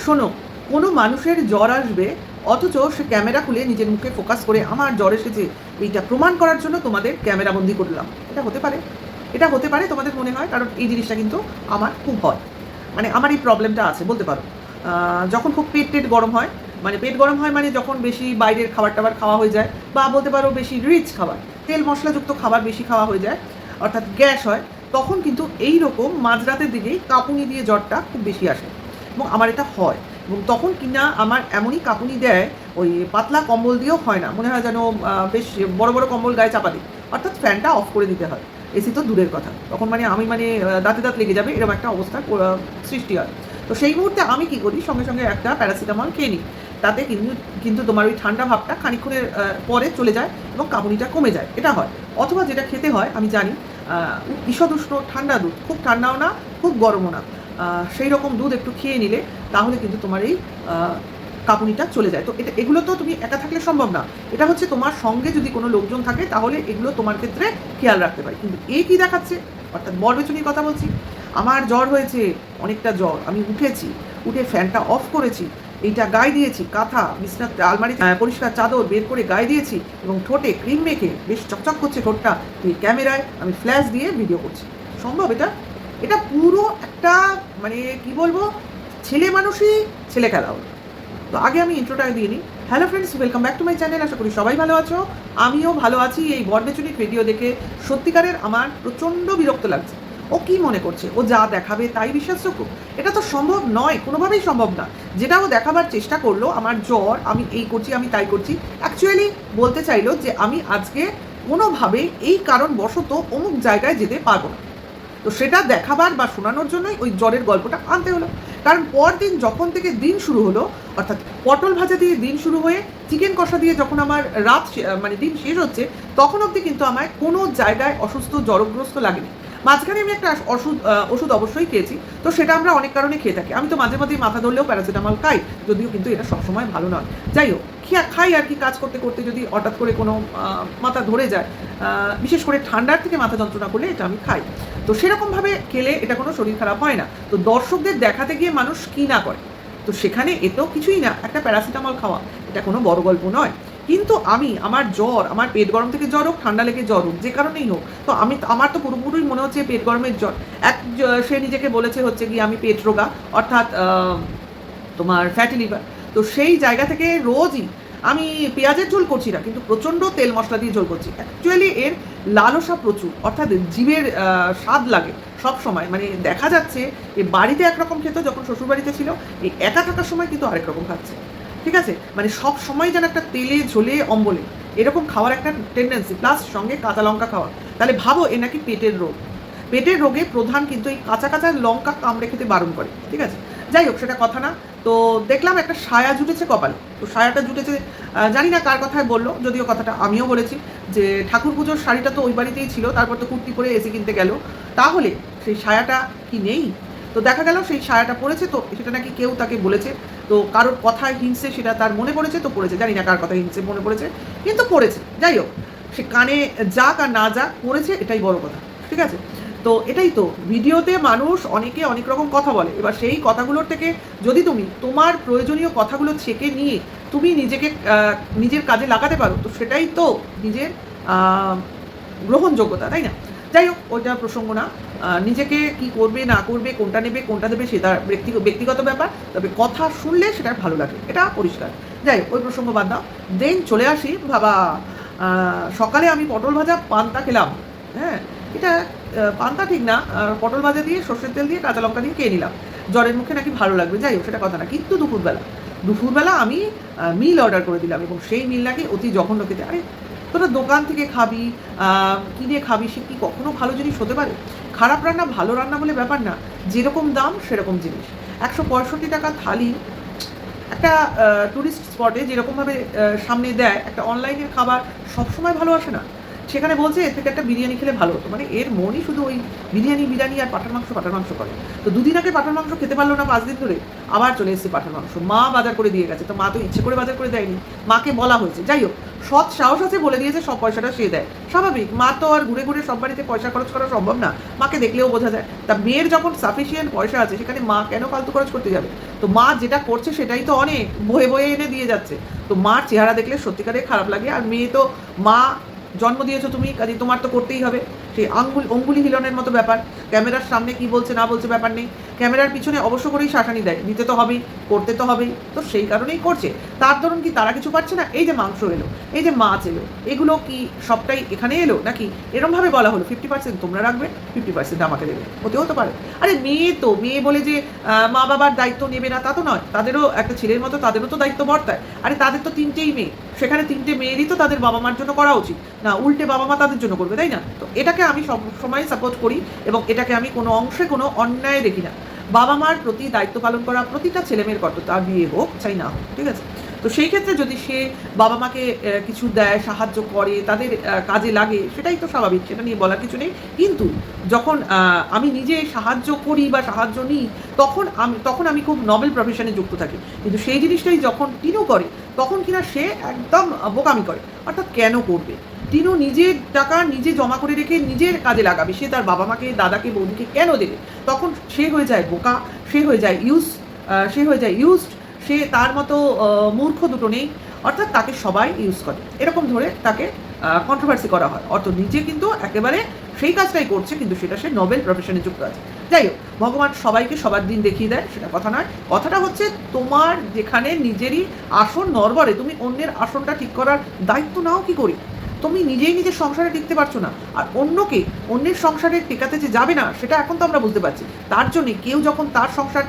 শোনো, কোনো মানুষের জ্বর আসবে অথচ সে ক্যামেরা খুলে নিজের মুখে ফোকাস করে আমার জ্বর এসেছে এইটা প্রমাণ করার জন্য তোমাদের ক্যামেরাবন্দি করলাম। এটা হতে পারে, এটা হতে পারে তোমাদের মনে হয়, কারণ এই জিনিসটা কিন্তু আমার খুব হয়। মানে আমার এই প্রবলেমটা আছে বলতে পারো। যখন খুব পেট গরম হয়, মানে পেট গরম হয় মানে যখন বেশি বাইরের খাবার টাবার খাওয়া হয়ে যায়, বা বলতে পারো বেশি রিচ খাবার, তেল মশলাযুক্ত খাবার বেশি খাওয়া হয়ে যায়, অর্থাৎ গ্যাস হয়, তখন কিন্তু এই রকম মাঝরাতের দিকেই কাঁপুনি দিয়ে জ্বরটা খুব বেশি আসে এবং আমার এটা হয়। এবং তখন কিনা আমার এমনই কাঁপুনি দেয়, ওই পাতলা কম্বল দিয়েও হয় না, মনে হয় যেন বেশ বড় বড় কম্বল গায়ে চাপা দিই, অর্থাৎ ফ্যানটা অফ করে দিতে হয়। এসি তো দূরের কথা, তখন মানে আমি মানে দাঁতে দাঁত লেগে যাবে এরকম একটা অবস্থার সৃষ্টি হয়। তো সেই মুহূর্তে আমি কি করি, সঙ্গে সঙ্গে একটা প্যারাসিটামল খেয়ে নিই। তাতে কিন্তু কিন্তু তোমার ওই ঠান্ডা ভাবটা খানিক্ষণের পরে চলে যায় এবং কাঁপুনিটা কমে যায়, এটা হয়। অথবা যেটা খেতে হয় আমি জানি, ঈষদ উষ্ণ ঠান্ডা দুধ, খুব ঠান্ডাও না খুব গরমও না, সেই রকম দুধ একটু খেয়ে নিলে তাহলে কিন্তু তোমার এই কাঁপুনিটা চলে যায়। তো এগুলো তো তুমি একা থাকলে সম্ভব না, এটা হচ্ছে তোমার সঙ্গে যদি কোনো লোকজন থাকে তাহলে এগুলো তোমার ক্ষেত্রে খেয়াল রাখতে পারে। কিন্তু এ কী দেখাচ্ছে, অর্থাৎ বরবেচনির কথা বলছি। আমার জ্বর হয়েছে, অনেকটা জ্বর, আমি উঠেছি, উঠে ফ্যানটা অফ করেছি, এইটা গায়ে দিয়েছি, কাঁথা বিছনার আলমারি পরিষ্কার চাদর বের করে গায়ে দিয়েছি এবং ঠোঁটে ক্রিম মেখে বেশ চকচক করছে ঠোঁটটা, এই ক্যামেরায় আমি ফ্ল্যাশ দিয়ে ভিডিও করছি। সম্ভব এটা? এটা পুরো একটা মানে কি বলবো, ছেলে মানুষই ছেলে খেলা হলো। তো আগে আমি ইন্ট্রোটা দিয়ে নিই। Hello friends, welcome back to my channel. আশা করি সবাই ভালো আছো, আমিও ভালো আছি। এই বরবেচনিক ভিডিও দেখে সত্যিকারের আমার প্রচণ্ড বিরক্ত লাগছে। ও কি মনে করছে ও যা দেখাবে তাই বিশ্বাসযোগ্য? এটা তো সম্ভব নয়, কোনোভাবেই সম্ভব না। যেটা ও দেখাবার চেষ্টা করলো, আমার জ্বর, আমি এই করছি, আমি তাই করছি, অ্যাকচুয়ালি বলতে চাইলো যে আমি আজকে কোনোভাবে এই কারণবশত অমুক জায়গায় যেতে পারবো না। তো সেটা দেখাবার বা শোনানোর জন্যই ওই জ্বরের গল্পটা আনতে হলো। কারণ পরদিন যখন থেকে দিন শুরু হলো, অর্থাৎ পটল ভাজা দিয়ে দিন শুরু হয়ে চিকেন কষা দিয়ে যখন আমার মানে দিন শেষ হচ্ছে, তখন অবধি কিন্তু আমায় কোনো জায়গায় অসুস্থ জ্বরগ্রস্ত লাগেনি। মাঝখানে আমি একটা ওষুধ অবশ্যই খেয়েছি, তো সেটা আমরা অনেক কারণে খেয়ে থাকি। আমি তো মাঝে মাঝেই মাথা ধরলেও প্যারাসিটামল খাই, যদিও কিন্তু এটা সবসময় ভালো নয়। যাই হোক, খাই আর কি, কাজ করতে করতে যদি হঠাৎ করে কোনো মাথা ধরে যায়, বিশেষ করে ঠান্ডার থেকে মাথা যন্ত্রণা করলে এটা আমি খাই। তো সেরকমভাবে খেলে এটা কোনো শরীর খারাপ হয় না। তো দর্শকদের দেখাতে গিয়ে মানুষ কী না করে, তো সেখানে এতেও কিছুই না, একটা প্যারাসিটামল খাওয়া, এটা কোনো বড় গল্প নয়। কিন্তু আমার জ্বর, আমার পেট গরম থেকে জ্বর হোক, ঠান্ডা লেগে জ্বর হোক, যে কারণেই হোক, তো আমার তো পুরোপুরি মনে হচ্ছে পেট গরমের জ্বর। সে নিজেকে বলেছে হচ্ছে কি আমি পেট রোগা, অর্থাৎ তোমার ফ্যাটি লিভার। তো সেই জায়গা থেকে রোজই আমি পেঁয়াজের ঝোল করছি না, কিন্তু প্রচণ্ড তেল মশলা দিয়ে ঝোল করছি। অ্যাকচুয়ালি এর লালসা প্রচুর, অর্থাৎ জীবের স্বাদ লাগে সব সময়। মানে দেখা যাচ্ছে এ বাড়িতে একরকম খেত যখন শ্বশুরবাড়িতে ছিল, এই একা থাকার সময় কিন্তু আরেক রকম খাচ্ছে। ঠিক আছে, মানে সব সময় যেন একটা তেলে ঝোলে অম্বলে এরকম খাওয়ার একটা টেন্ডেন্সি, প্লাস সঙ্গে কাঁচা লঙ্কা খাওয়া। তাহলে ভাবো এ নাকি পেটের রোগ। পেটের রোগে প্রধান কিন্তু এই কাঁচা কাঁচা লঙ্কা কামড়ে খেতে বারণ করে। ঠিক আছে, যাই হোক সেটা কথা না। তো দেখলাম একটা সায়া জুটেছে কপালে, তো সায়াটা জুটেছে, জানি না কার কথায় বললো, যদিও কথাটা আমিও বলেছি যে ঠাকুর পুজোর শাড়িটা তো ওই বাড়িতেই ছিল, তারপর তো কুর্তি পরে এসি কিনতে গেল, তাহলে সেই সায়াটা কি নেই? তো দেখা গেল সেই সায়াটা পড়েছে, তো সেটা নাকি কেউ তাকে বলেছে, তো কারোর কথায় হিংসে সেটা তার মনে পড়েছে, তো পড়েছে, জানি না কার কথা হিংসে মনে পড়েছে, কিন্তু পড়েছে। যাই হোক, সে কানে যাক আর না যাক পড়েছে, এটাই বড় কথা। ঠিক আছে, তো এটাই তো, ভিডিওতে মানুষ অনেকে অনেক রকম কথা বলে, এবার সেই কথাগুলোর থেকে যদি তুমি তোমার প্রয়োজনীয় কথাগুলো ছেঁকে নিয়ে তুমি নিজেকে নিজের কাজে লাগাতে পারো, তো সেটাই তো নিজের গ্রহণযোগ্যতা, তাই না? যাই হোক, ওইটা প্রসঙ্গ না। নিজেকে কি করবে না করবে, কোনটা নেবে কোনটা দেবে, সেটা ব্যক্তিগত ব্যাপার, তবে কথা শুনলে সেটা ভালো লাগে, এটা পরিষ্কার। যাই হোক, ওই প্রসঙ্গ বাদ দাও। দেন চলে আসি বাবা, সকালে আমি পটল ভাজা পান্তা খেলাম। হ্যাঁ, এটা পান্তা ঠিক না, পটল ভাজা দিয়ে সর্ষের তেল দিয়ে কাঁচা লঙ্কা দিয়ে খেয়ে নিলাম, জ্বরের মুখে নাকি ভালো লাগবে। যাই হোক সেটা কথা না, কিন্তু দুপুরবেলা আমি মিল অর্ডার করে দিলাম, এবং সেই মিল নাকি অতি জঘন্য খেতে। আরে তোরা দোকান থেকে খাবি, কিনে খাবি, সে কি কখনো ভালো জিনিস হতে পারে? খারাপ রান্না ভালো রান্না বলে ব্যাপার না, যেরকম দাম সেরকম জিনিস। 165 টাকা থালি একটা ট্যুরিস্ট স্পটে যেরকমভাবে সামনে দেয়, একটা অনলাইনের খাবার সবসময় ভালো আসে না। সেখানে বলছে এর থেকে একটা বিরিয়ানি খেলে ভালো হতো, মানে এর মনই শুধু ওই বিরিয়ানি আর পাঠার মাংস করে। তো দুদিন আগে পাঠার মাংস খেতে পারলো না, 5 দিন ধরে আবার চলে এসেছে পাঠার মাংস, মা বাজার করে দিয়ে গেছে। তো মা তো ইচ্ছে করে বাজার করে দেয়নি, মাকে বলা হয়েছে। যাই হোক, সৎ সাহস আছে, বলে দিয়েছে সব পয়সাটা সে দেয়, স্বাভাবিক, মা তো আর ঘুরে ঘুরে সব বাড়িতে পয়সা খরচ করা সম্ভব না, মাকে দেখলেও বোঝা যায়। তা মেয়ের যখন সাফিসিয়েন্ট পয়সা আছে, সেখানে মা কেন ফালতু খরচ করতে যাবে? তো মা যেটা করছে সেটাই তো অনেক বয়ে বয়ে এনে দিয়ে যাচ্ছে। তো মার চেহারা দেখলে সত্যিকারে খারাপ লাগে। আর মেয়ে তো, মা জন্ম দিয়েছো তুমি, কাজে তোমার তো করতেই হবে। সেই অঙ্গুলি হিলনের মতো ব্যাপার, ক্যামেরার সামনে কি বলছে না বলছে ব্যাপার নেই, ক্যামেরার পিছনে অবশ্য করেই শাসানি দেয়, নিতে তো হবেই, করতে তো হবেই, তো সেই কারণেই করছে। তার ধরুন কি তারা কিছু পাচ্ছে না? এই যে মাংস এলো, এই যে মাছ এলো, এগুলো কি সবটাই এখানে এলো নাকি এরমভাবে বলা হলো 50% তোমরা রাখবে, 50% আমাকে দেবে? হতেও তো পারে। আরে মেয়ে তো, মেয়ে বলে যে মা বাবার দায়িত্ব নেবে না তা তো নয়, তাদেরও একটা ছেলের মতো তাদেরও তো দায়িত্ব বর্তায়। আরে তাদের তো 3টেই মেয়ে, সেখানে 3টে মেয়েরই তো তাদের বাবা মার জন্য করা উচিত না, উল্টে বাবা মা তাদের জন্য করবে, তাই না? তো এটাকে আমি সব সময় সাপোর্ট করি এবং এটাকে আমি কোনো অংশে কোনো অন্যায় দেখি না। বাবা মার প্রতি দায়িত্ব পালন করা প্রতিটা ছেলেমেয়ের কর্তব্য, তার বিয়ে হোক চাই না হোক, ঠিক আছে? তো সেই ক্ষেত্রে যদি সে বাবা মাকে কিছু দেয়, সাহায্য করে, তাদের কাজে লাগে, সেটাই তো স্বাভাবিক, সেটা নিয়ে বলার কিছু নেই। কিন্তু যখন আমি নিজে সাহায্য করি বা সাহায্য নিই, তখন আমি খুব নবেল প্রফেশনে যুক্ত থাকি। কিন্তু সেই জিনিসটাই যখন টিনু করে, তখন কিনা সে একদম বোকামি করে। অর্থাৎ কেন করবে? টিনু নিজের টাকা নিজে জমা করে রেখে নিজের কাজে লাগাবে, সে তার বাবা মাকে, দাদাকে, বৌদিকে কেন দেবে? তখন সে হয়ে যায় বোকা, সে হয়ে যায় ইউজড, সে তার মতো মূর্খ দুটো নেই। অর্থাৎ তাকে সবাই ইউজ করে, এরকম ধরে তাকে কন্ট্রোভার্সি করা হয়। অর্থাৎ নিজে কিন্তু একেবারে সেই কাজটাই করছে, কিন্তু সেটা সে নোবেল প্রফেশনে যুক্ত আছে। যাই হোক, ভগবান সবাইকে সবার দিন দেখিয়ে দেয়, সেটা কথা নয়। কথাটা হচ্ছে, তোমার যেখানে নিজেরই আসন নড়বড়ে, তুমি অন্যের আসনটা ঠিক করার দায়িত্ব নাও কি করি? তুমি নিজেই নিজের সংসারে টিকতে পারছো না, আর অন্যকে, অন্যের সংসারে টেকাতে যে যাবে না, সেটা এখন তো আমরা বুঝতে পারছি। তার জন্যে কেউ যখন তার সংসার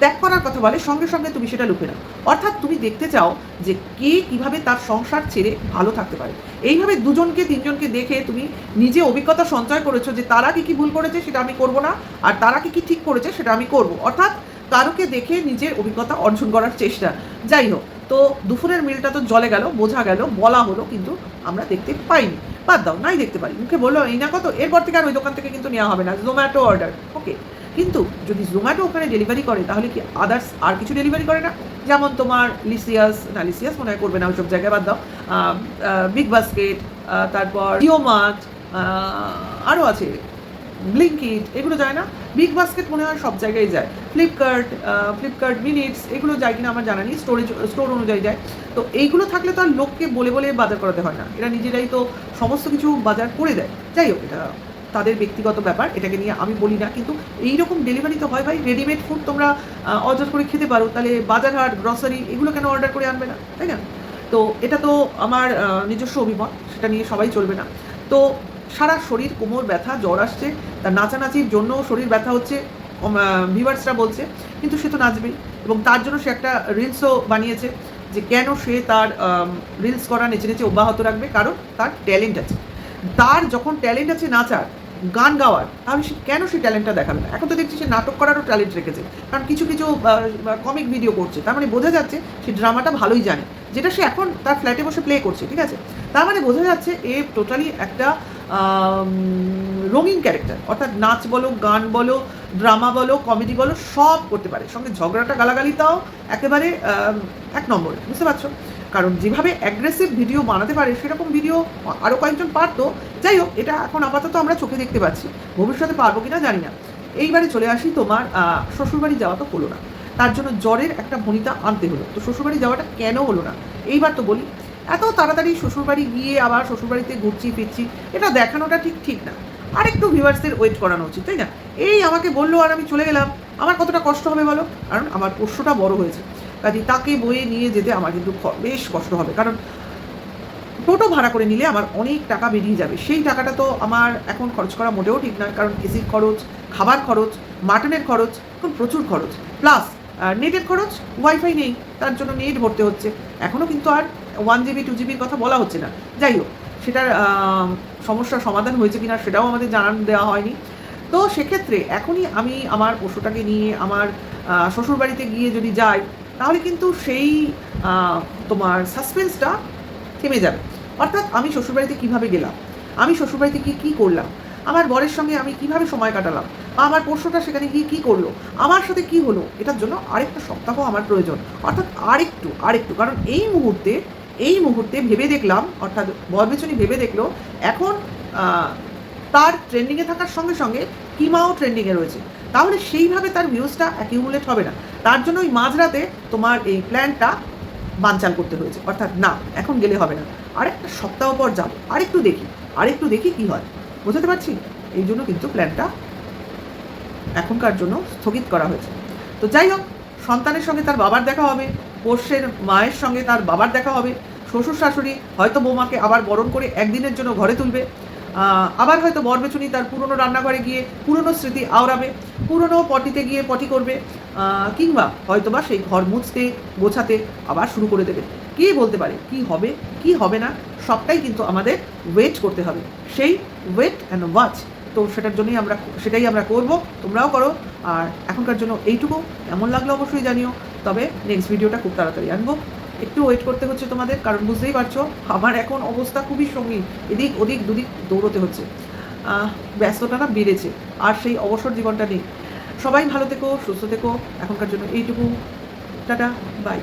ত্যাগ করার কথা বলে, সঙ্গে সঙ্গে তুমি সেটা লুকে নাও। অর্থাৎ তুমি দেখতে চাও যে কে কিভাবে তার সংসার ছেড়ে ভালো থাকতে পারে। এইভাবে 2জনকে 3জনকে দেখে তুমি নিজে অভিজ্ঞতা সঞ্চয় করেছো যে তারা কি ভুল করেছে সেটা আমি করব না, আর তারা কি ঠিক করেছে সেটা আমি করব। অর্থাৎ কারোকে দেখে নিজের অভিজ্ঞতা অর্জন করার চেষ্টা। যাই হোক, তো দুপুরের মিলটা তো জলে গেল, বোঝা গেল, বলা হলো, কিন্তু আমরা দেখতে পাইনি। বাদ দাও, নাই দেখতে পারি, মুখে বললো এই না কত, এরপর থেকে আর ওই দোকান থেকে কিন্তু নেওয়া হবে না, জোম্যাটো অর্ডার, ওকে। কিন্তু যদি জোম্যাটো ওখানে ডেলিভারি করে, তাহলে কি আদার্স আর কিছু ডেলিভারি করে না? যেমন তোমার লিসিয়াস মনে হয় করবে না, ওইসব জায়গায় বাদ দাও, বিগ বাস্কেট, তারপর জিও মার্ট, আরও আছে ব্লিঙ্কিট, এগুলো যায় না? বিগ বাস্কেট মনে হয় সব জায়গায় যায়, ফ্লিপকার্ট মিনিটস, এগুলো যায় কিনা আমার জানা নেই, স্টোর অনুযায়ী যায়। তো এইগুলো থাকলে তো আর লোককে বলে বলে বাজার করাতে হয় না, এরা নিজেরাই তো সমস্ত কিছু বাজার করে দেয়। যাই হোক, এটা তাদের ব্যক্তিগত ব্যাপার, এটাকে নিয়ে আমি বলি না। কিন্তু এইরকম ডেলিভারি তো হয় ভাই, রেডিমেড ফুড তোমরা অর্ডার করে খেতে পারো, তাহলে বাজারহাট, গ্রসারি এগুলো কেন অর্ডার করে আনবে না, তাই না? তো এটা তো আমার নিজস্ব অভিমত, সেটা নিয়ে সবাই চলবে না। তো সারা শরীর, কোমর ব্যথা, জ্বর আসছে, তার নাচানাচির জন্য শরীর ব্যথা হচ্ছে, ভিউয়ার্সরা বলছে, কিন্তু সে তো নাচবেই। এবং তার জন্য সে একটা রিলসও বানিয়েছে, যে কেন সে তার রিলস করা নেচে নেচে অব্যাহত রাখবে, কারণ তার ট্যালেন্ট আছে। তার যখন ট্যালেন্ট আছে নাচার, গান গাওয়ার, তাহলে সে কেন সেই ট্যালেন্টটা দেখাবে না? এখন তো দেখছি সে নাটক করারও ট্যালেন্ট রেখেছে, কারণ কিছু কিছু কমিক ভিডিও করছে, তার মানে বোঝা যাচ্ছে সে ড্রামাটা ভালোই জানে, যেটা সে এখন তার ফ্ল্যাটে বসে প্লে করছে, ঠিক আছে? তার মানে বোঝা যাচ্ছে এ টোটালি একটা রঙিন ক্যারেক্টার। অর্থাৎ নাচ বলো, গান বলো, ড্রামা বলো, কমেডি বলো, সব করতে পারে, সঙ্গে ঝগড়াটা গালাগালিটাও একেবারে 1 নম্বরে, বুঝতে পারছো? কারণ যেভাবে অ্যাগ্রেসিভ ভিডিও বানাতে পারে, সেরকম ভিডিও আরও কয়েকজন পারতো। যাই হোক, এটা এখন আপাতত আমরা চোখে দেখতে পাচ্ছি, ভবিষ্যতে পারবো কিনা জানি না। এইবারে চলে আসি, তোমার শ্বশুরবাড়ি যাওয়া তো হলো না, তার জন্য জ্বরের একটা ভনিতা আনতে হলো। তো শ্বশুরবাড়ি যাওয়াটা কেন হলো না এইবার তো বলি। এত তাড়াতাড়ি শ্বশুরবাড়ি গিয়ে আবার শ্বশুরবাড়িতে ঘুরছি ফিরছি, এটা দেখানোটা ঠিক না। আরেকটু ভিউয়ার্সদের ওয়েট করানো উচিত, তাই না? এই আমাকে বললো আর আমি চলে গেলাম, আমার কতটা কষ্ট হবে বলো? কারণ আমার পোষ্যটা বড় হয়েছে, কাজে তাকে বয়ে নিয়ে যেতে আমার কিন্তু বেশ কষ্ট হবে। কারণ টোটো ভাড়া করে নিলে আমার অনেক টাকা বেরিয়ে যাবে, সেই টাকাটা তো আমার এখন খরচ করা মোটেও ঠিক নয়। কারণ এসির খরচ, খাবার খরচ, মাটনের খরচ, এখন প্রচুর খরচ, প্লাস নেটের খরচ, ওয়াইফাই নেই, তার জন্য নেট ভরতে হচ্ছে। এখনও কিন্তু আর 1 GB 2 GBর কথা বলা হচ্ছে না। যাই হোক, সেটার সমস্যার সমাধান হয়েছে কিনা সেটাও আমাদের জানান দেওয়া হয়নি। তো সেক্ষেত্রে এখনই আমি আমার পশুটাকে নিয়ে আমার শ্বশুরবাড়িতে গিয়ে যদি যাই, তাহলে কিন্তু সেই তোমার সাসপেন্সটা থেমে যাবে। অর্থাৎ আমি শ্বশুরবাড়িতে কীভাবে গেলাম, আমি শ্বশুরবাড়িতে গিয়ে কী করলাম, আমার বরের সঙ্গে আমি কিভাবে সময় কাটালাম, বা আমার পোষ্যটা সেখানে গিয়ে কী করলো, আমার সাথে কি হলো, এটার জন্য আরেকটা সপ্তাহ আমার প্রয়োজন। অর্থাৎ আরেকটু কারণ এই মুহূর্তে ভেবে দেখলাম, অর্থাৎ বরবেচনি ভেবে দেখলো এখন তার ট্রেন্ডিংয়ে থাকার সঙ্গে সঙ্গে কিমাও ট্রেন্ডিংয়ে রয়েছে, তাহলে সেইভাবে তার ভিউজটা অ্যাকিউমুলেট হবে না। তার জন্য ওই মাঝরাতে তোমার এই প্ল্যানটা বানচাল করতে হয়েছে। অর্থাৎ না, এখন গেলে হবে না, আরেকটা সপ্তাহ পর যাবো, আরেকটু দেখি কি হয়। বুঝতে পারছি? এই জন্য কিন্তু প্ল্যানটা এখনকার জন্য স্থগিত করা হয়েছে। তো যাই হোক, সন্তানের সঙ্গে তার বাবার দেখা হবে, পোষ্যের মায়ের সঙ্গে তার বাবার দেখা হবে, শ্বশুর শাশুড়ি হয়তো বৌমাকে আবার বরণ করে একদিনের জন্য ঘরে তুলবে, আবার হয়তো বরবেচুনি তার পুরনো রান্নাঘরে গিয়ে পুরনো স্মৃতি আওড়াবে, পুরনো পটিতে গিয়ে পটি করবে, কিংবা হয়তোবা সেই ঘর মুছতে গোছাতে আবার শুরু করে দেবে। কে বলতে পারে কি হবে কি হবে না, সবটাই কিন্তু আমাদের ওয়েট করতে হবে। সেই ওয়েট অ্যান্ড ওয়াচ, তো সেটাই আমরা করব, তোমরাও করো। আর এখনকার জন্য এইটুকু। কেমন লাগলো অবশ্যই জানিও। তবে নেক্সট ভিডিওটা খুব তাড়াতাড়ি আনবো। একটু ওয়েট করতে হচ্ছে তোমাদের, কারণ বুঝতেই পারছো আমার এখন অবস্থা খুবই সঙ্গীন, এদিক ওদিক দুদিক দৌড়তে হচ্ছে, ব্যস্ততা না বেড়েছে, আর সেই অবসর জীবনটা নেই। সবাই ভালো থেকো, সুস্থ থেকো। এখনকার জন্য এইটুকু। Tata, by.